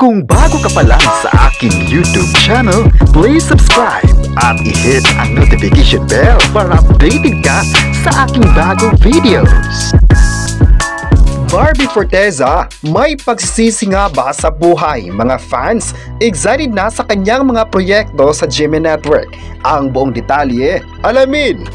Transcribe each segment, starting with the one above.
Kung bago ka pa lang sa aking YouTube channel, please subscribe at i-hit ang notification bell para updated ka sa aking bagong videos. Barbie Forteza, may pagsisisi nga ba sa buhay? Mga fans, excited na sa kanyang mga proyekto sa GMA Network. Ang buong detalye, alamin!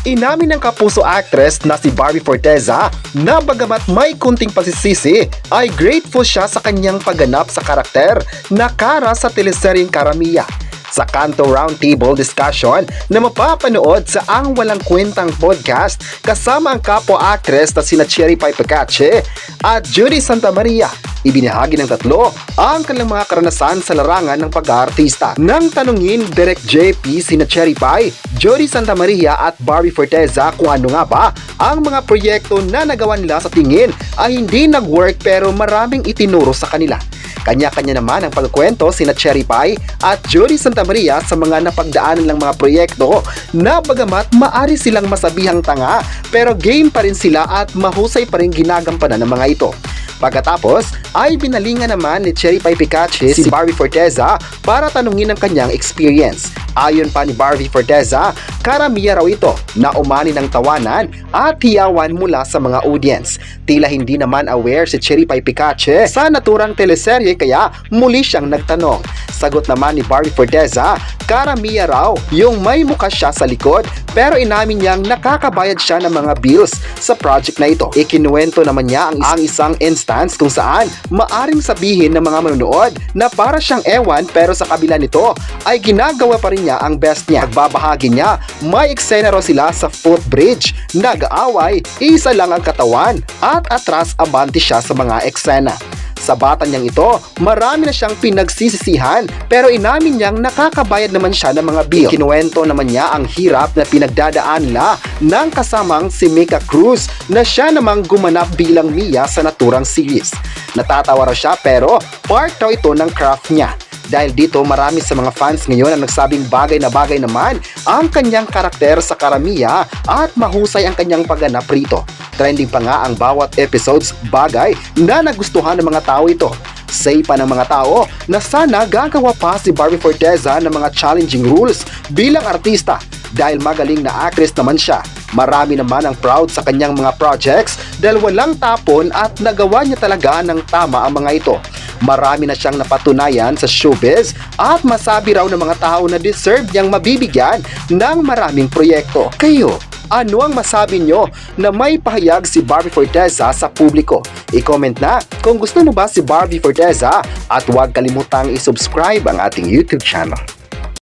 Inamin ng kapuso actress na si Barbie Forteza na bagamat may kunting pagsisisi ay grateful siya sa kanyang pagganap sa karakter na Kara sa teleseryeng Karamiya. Sa Kanto Roundtable discussion na mapapanood sa Ang Walang Kwentang podcast kasama ang kapwa-actress na sina Cherry Pie Picache at Judy Santa Maria, ibinahagi ng tatlo ang kanilang mga karanasan sa larangan ng pag-aartista. Nang tanungin Direk JP sina Cherry Pie, Judy Santa Maria at Barbie Forteza kung ano nga ba ang mga proyekto na nagawa nila sa tingin ay hindi nag-work pero maraming itinuro sa kanila. Kanya-kanya naman ang pagkwento sina Cherry Pie at Judy Santa Maria sa mga napagdaanan ng mga proyekto na bagamat maari silang masabihang tanga pero game pa rin sila at mahusay pa rin ginagampanan ng mga ito. Pagkatapos ay binalingan naman ni Cherry Pie Picache si Barbie Forteza para tanungin ang kanyang experience. Ayon pa ni Barbie Forteza, karamiya raw ito na umani ng tawanan at hiyawan mula sa mga audience. Tila hindi naman aware si Cherry Pie Picache sa naturang teleserye kaya muli siyang nagtanong. Sagot naman ni Barbie Forteza, karamiya raw yung may mukha siya sa likod pero inamin niyang nakakabayad siya ng mga bills sa project na ito. Ikinuwento naman niya ang isang instance kung saan maaring sabihin ng mga manonood na para siyang ewan pero sa kabila nito ay ginagawa pa rin niya ang best niya. Pagbabahagi niya, may eksena raw sila sa footbridge, nag-aaway, isa lang ang katawan at atras abante siya sa mga eksena. Sa bata niyang ito, marami na siyang pinagsisisihan pero inamin niyang nakakabayad naman siya ng mga bill. Kinuwento naman niya ang hirap na pinagdadaan nila ng kasamang si Mika Cruz na siya namang gumanap bilang Mia sa naturang series. Natatawa raw siya pero part daw ito ng craft niya. Dahil dito marami sa mga fans ngayon ang nagsabing bagay na bagay naman ang kanyang karakter sa Karamiya at mahusay ang kanyang pagganap rito. Trending pa nga ang bawat episodes bagay na nagustuhan ng mga tao ito. Say pa ng mga tao na sana gagawa pa si Barbie Forteza ng mga challenging rules bilang artista dahil magaling na actress naman siya. Marami naman ang proud sa kanyang mga projects dahil walang tapon at nagawa niya talaga ng tama ang mga ito. Marami na siyang napatunayan sa showbiz at masabi raw ng mga tao na deserve niyang mabibigyan ng maraming proyekto. Kayo, ano ang masabi nyo na may pahayag si Barbie Forteza sa publiko? I-comment na kung gusto mo ba si Barbie Forteza at huwag kalimutang i-subscribe ang ating YouTube channel.